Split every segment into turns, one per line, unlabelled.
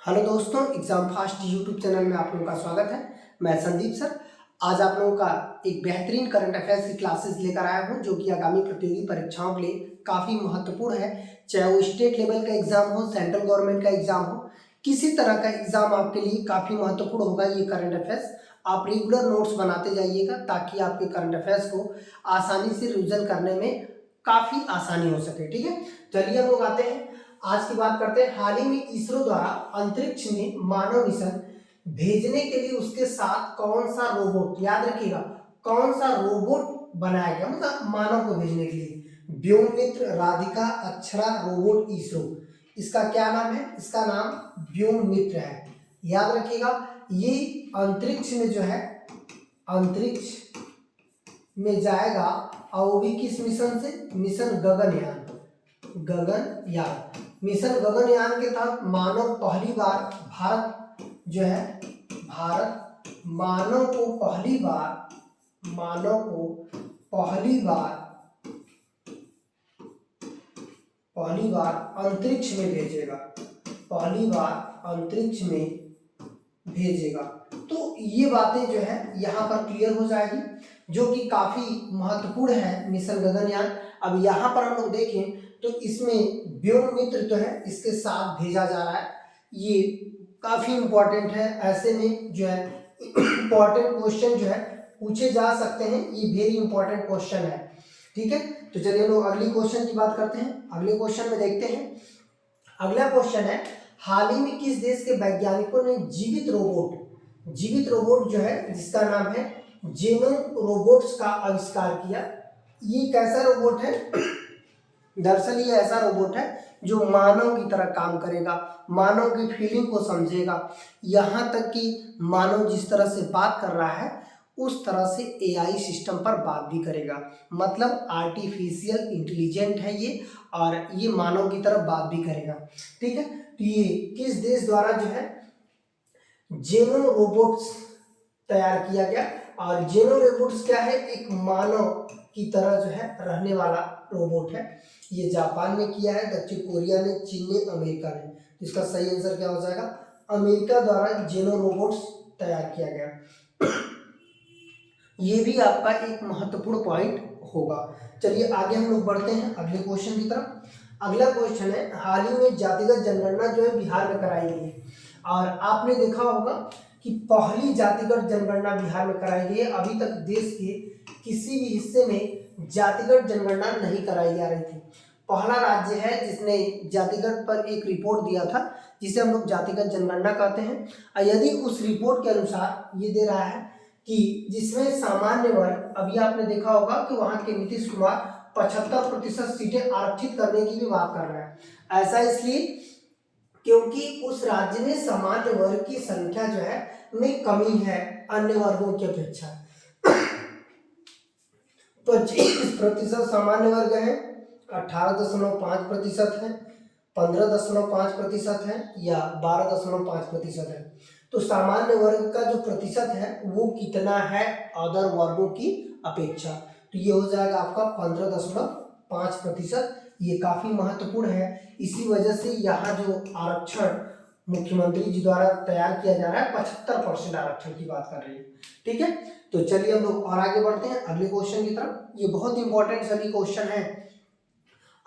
Hello दोस्तों, exam fast YouTube channel में आप लोगों का स्वागत है। मैं संदीप सर आज आप लोगों का एक बेहतरीन करंट अफेयर्स की क्लासेस लेकर आया हूं जो कि आगामी प्रतियोगी परीक्षाओं के लिए काफ़ी महत्वपूर्ण है। चाहे वो स्टेट लेवल का एग्जाम हो, सेंट्रल गवर्नमेंट का एग्जाम हो, किसी तरह का एग्जाम आपके लिए काफ़ी महत्वपूर्ण होगा ये करंट अफेयर्स। आप रेगुलर नोट्स बनाते जाइएगा ताकि आपके करंट अफेयर्स को आसानी से रिविजन करने में काफ़ी आसानी हो सके। ठीक है, चलिए हम लोग आते हैं, आज की बात करते हैं। हाल ही में इसरो द्वारा अंतरिक्ष में मानव मिशन भेजने के लिए उसके साथ कौन सा रोबोट, याद रखिएगा कौन सा रोबोट बनाया गया, मतलब मानव को भेजने के लिए। व्योममित्र, राधिका, अक्षरा रोबोट इसरो, इसका क्या नाम है? इसका नाम व्योममित्र है। याद रखिएगा ये अंतरिक्ष में जो है, अंतरिक्ष में जाएगा और वो भी किस मिशन से? मिशन गगनयान। गगनयान मिशन गगनयान के तहत मानव पहली बार, भारत जो है, भारत मानव को पहली बार अंतरिक्ष में भेजेगा, पहली बार अंतरिक्ष में भेजेगा। तो ये बातें जो है यहाँ पर क्लियर हो जाएगी, जो कि काफी महत्वपूर्ण है मिशन गगनयान। अब यहाँ पर हम लोग देखें तो इसमें व्योममित्र जो है इसके साथ भेजा जा रहा है, ये काफी इंपॉर्टेंट है। ऐसे में जो है इंपॉर्टेंट क्वेश्चन जो है पूछे जा सकते हैं, ये वेरी इंपॉर्टेंट क्वेश्चन है। ठीक है, तो चलिए लोग अगली क्वेश्चन की बात करते हैं। अगले क्वेश्चन में देखते हैं, अगला क्वेश्चन है, हाल ही में किस देश के वैज्ञानिकों ने जीवित रोबोट जो है जिसका नाम है जेनो रोबोट्स का आविष्कार किया। ये कैसा रोबोट है? दरअसल ये ऐसा रोबोट है जो मानव की तरह काम करेगा, मानव की फीलिंग को समझेगा, यहाँ तक कि मानव जिस तरह से बात कर रहा है उस तरह से एआई सिस्टम पर बात भी करेगा। मतलब आर्टिफिशियल इंटेलिजेंट है ये, और ये मानव की तरह बात भी करेगा। ठीक है, तो ये किस देश द्वारा जो है जेनो रोबोट्स तैयार किया गया? और जेनो रोबोट्स क्या है? एक मानव की तरह जो है रहने वाला रोबोट है। ये जापान ने किया है, दक्षिण कोरिया ने, चीन ने, अमेरिका ने। तो इसका सही आंसर क्या हो जाएगा? अमेरिका द्वारा जेनो रोबोट्स तैयार किया गया। ये भी आपका एक महत्वपूर्ण पॉइंट होगा। चलिए आगे हम लोग बढ़ते हैं अगले क्वेश्चन की तरफ। अगला क्वेश्चन है, हाल ही में जातिगत जनगणना जो है बिहार में कराई गई है, और आपने देखा होगा कि पहली जातिगत जनगणना बिहार में कराई गई है। अभी तक देश के किसी भी हिस्से में जातिगत जनगणना नहीं कराई जा रही थी। पहला राज्य है जिसने जातिगत पर एक रिपोर्ट दिया था, जिसे हम लोग जातिगत जनगणना कहते हैं। और यदि उस रिपोर्ट के अनुसार ये दे रहा है कि जिसमें सामान्य वर्ग, अभी आपने देखा होगा कि वहां के नीतीश कुमार 75% सीटें आरक्षित करने की भी बात कर रहा है। ऐसा इसलिए क्योंकि उस राज्य में सामान्य वर्ग की संख्या जो है में कमी है अन्य वर्गों की अपेक्षा। 25% सामान्य वर्ग है, 18.5% है, 15.5% है, या 12.5% है। तो सामान्य वर्ग का जो प्रतिशत है वो कितना है अदर वर्गों की अपेक्षा? तो ये हो जाएगा आपका 15.5%। ये काफी महत्वपूर्ण है। इसी वजह से यहाँ जो आरक्षण मुख्यमंत्री जी द्वारा तैयार किया जा रहा है, 75% आरक्षण की बात कर रही है। ठीक है, तो चलिए हम लोग और आगे बढ़ते हैं अगले क्वेश्चन की तरफ। ये बहुत इंपॉर्टेंट सभी क्वेश्चन है।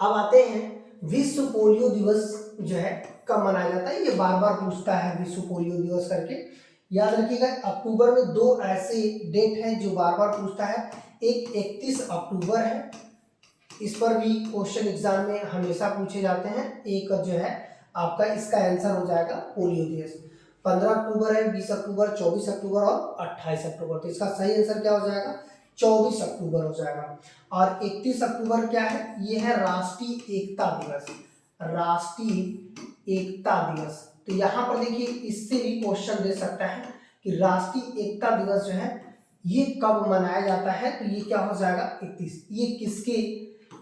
अब आते हैं, विश्व पोलियो दिवस जो है कब मनाया जाता है? ये बार बार पूछता है विश्व पोलियो दिवस करके। याद रखिएगा अक्टूबर में दो ऐसे डेट हैं जो बार बार पूछता है। एक 31 अक्टूबर है, इस पर भी क्वेश्चन एग्जाम में हमेशा पूछे जाते हैं। एक जो है आपका इसका आंसर हो जाएगा पोलियो दिवस। 15 अक्टूबर है, 20 अक्टूबर, 24 अक्टूबर और 28 अक्टूबर। तो इसका सही आंसर क्या हो जाएगा? 24 अक्टूबर हो जाएगा। और 31 अक्टूबर क्या है? ये है राष्ट्रीय एकता दिवस, राष्ट्रीय एकता दिवस। तो यहाँ पर देखिए इससे भी क्वेश्चन दे सकता है कि राष्ट्रीय एकता दिवस जो है ये कब मनाया जाता है? तो ये क्या हो जाएगा? 31। ये किसके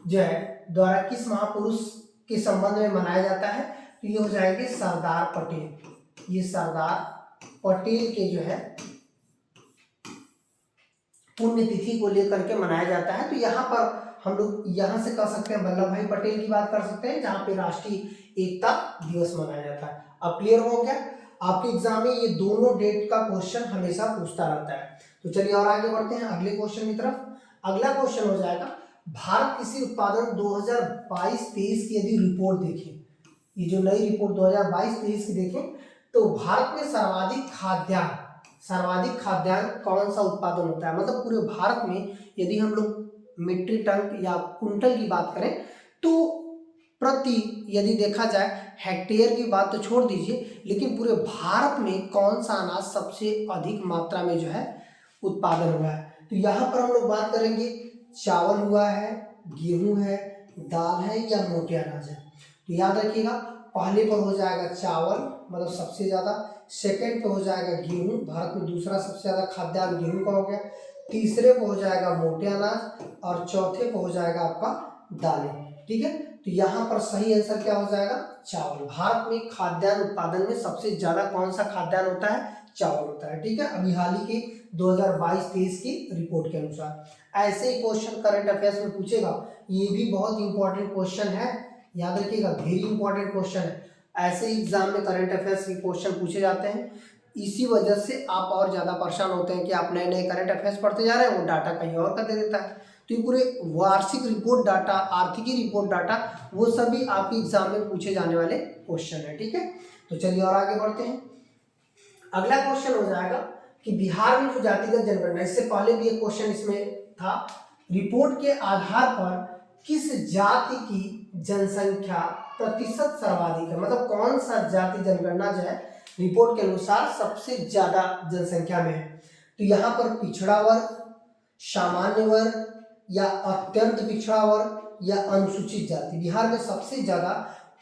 जो है द्वारा, किस महापुरुष के संबंध में मनाया जाता है? तो ये हो जाएंगे सरदार पटेल। ये सरदार पटेल के जो है पुण्यतिथि को लेकर के मनाया जाता है। तो यहाँ पर हम लोग यहाँ से कह सकते हैं वल्लभ भाई पटेल की बात कर सकते हैं, जहाँ पे राष्ट्रीय एकता दिवस मनाया जाता है। अब क्लियर हो गया? आपके एग्जाम में ये दोनों डेट का क्वेश्चन हमेशा पूछता रहता है। तो चलिए और आगे बढ़ते हैं अगले क्वेश्चन की तरफ। अगला क्वेश्चन हो जाएगा, भारत कृषि उत्पादन 2022-23 की यदि रिपोर्ट देखें, ये जो नई रिपोर्ट 2022-23 की देखें, तो भारत में सर्वाधिक खाद्यान्न कौन सा उत्पादन होता है? मतलब पूरे भारत में यदि हम लोग मीट्रिक टन या कुंटल की बात करें तो प्रति यदि देखा जाए, हेक्टेयर की बात तो छोड़ दीजिए, लेकिन पूरे भारत में कौन सा अनाज सबसे अधिक मात्रा में जो है उत्पादन हुआ है? तो यहाँ पर हम लोग बात करेंगे, चावल हुआ है, गेहूं है, दाल है या मोटे अनाज है। तो याद रखिएगा, पहले पर हो जाएगा चावल, मतलब सबसे ज़्यादा, सेकंड पे हो जाएगा गेहूं, भारत में दूसरा सबसे ज़्यादा खाद्यान्न गेहूं का हो गया, तीसरे पे हो जाएगा मोटे अनाज और चौथे पे हो जाएगा आपका दालें। ठीक है, तो यहाँ पर सही आंसर क्या हो जाएगा? चावल। भारत में खाद्यान्न उत्पादन में सबसे ज़्यादा कौन सा खाद्यान्न होता है? चावल होता है। ठीक है, अभी हाल ही के 2022-23 की रिपोर्ट के अनुसार। ऐसे ही क्वेश्चन करंट अफेयर्स में पूछेगा, ये भी बहुत इंपॉर्टेंट क्वेश्चन है, याद रखिएगा, वेरी इंपॉर्टेंट क्वेश्चन है। ऐसे ही एग्जाम में करंट अफेयर्स के क्वेश्चन पूछे जाते हैं। इसी वजह से आप और ज़्यादा परेशान होते हैं कि आप नए नए करंट अफेयर्स पढ़ते जा रहे हैं, वो डाटा कहीं और का दे देता है। तो ये पूरे वार्षिक रिपोर्ट डाटा, आर्थिकी रिपोर्ट डाटा, वो सभी आपके एग्जाम में पूछे जाने वाले क्वेश्चन है। ठीक है, तो चलिए और आगे बढ़ते हैं। अगला क्वेश्चन हो जाएगा कि बिहार में जो जातिगत जनगणना, इससे पहले भी एक क्वेश्चन इसमें था, रिपोर्ट के आधार पर किस जाति की जनसंख्या प्रतिशत सर्वाधिक है? मतलब कौन सा जाति जनगणना जो है रिपोर्ट के अनुसार सबसे ज्यादा जनसंख्या में है? तो यहाँ पर पिछड़ा वर्ग, सामान्य वर्ग या अत्यंत पिछड़ा वर्ग या अनुसूचित जाति, बिहार में सबसे ज्यादा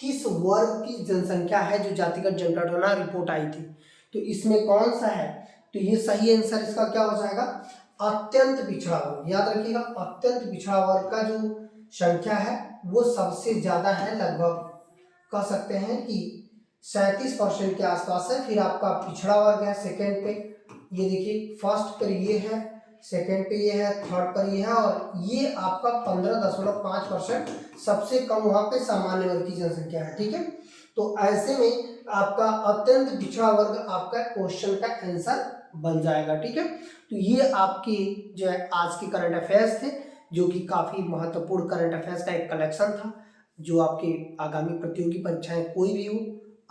किस वर्ग की जनसंख्या है जो जातिगत जनगणना रिपोर्ट आई थी? तो इसमें कौन सा है? तो ये सही आंसर इसका क्या हो जाएगा? अत्यंत पिछड़ा वर्ग। याद रखिएगा, अत्यंत पिछड़ा वर्ग का जो संख्या है वो सबसे ज्यादा है, लगभग कह सकते हैं कि 37% के आसपास है। फिर आपका पिछड़ा वर्ग है सेकंड पे, ये देखिए, फर्स्ट पर ये है, सेकंड पे ये है, थर्ड पर ये है, और ये आपका 15.5%, सबसे कम वहां पे सामान्य वर्ग की जनसंख्या है। ठीक है, तो ऐसे में आपका अत्यंत पिछड़ा वर्ग आपका क्वेश्चन का आंसर बन जाएगा। ठीक है, तो ये आपकी जो है आज की करंट अफेयर्स थे, जो कि काफी महत्वपूर्ण करंट अफेयर्स का एक कलेक्शन था, जो आपके आगामी प्रतियोगी परीक्षाएं कोई भी हो,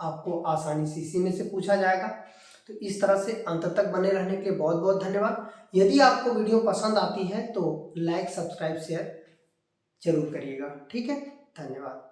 आपको आसानी से इसी में से पूछा जाएगा। तो इस तरह से अंत तक बने रहने के लिए बहुत बहुत धन्यवाद। यदि आपको वीडियो पसंद आती है तो लाइक, सब्सक्राइब, शेयर जरूर करिएगा। ठीक है, धन्यवाद।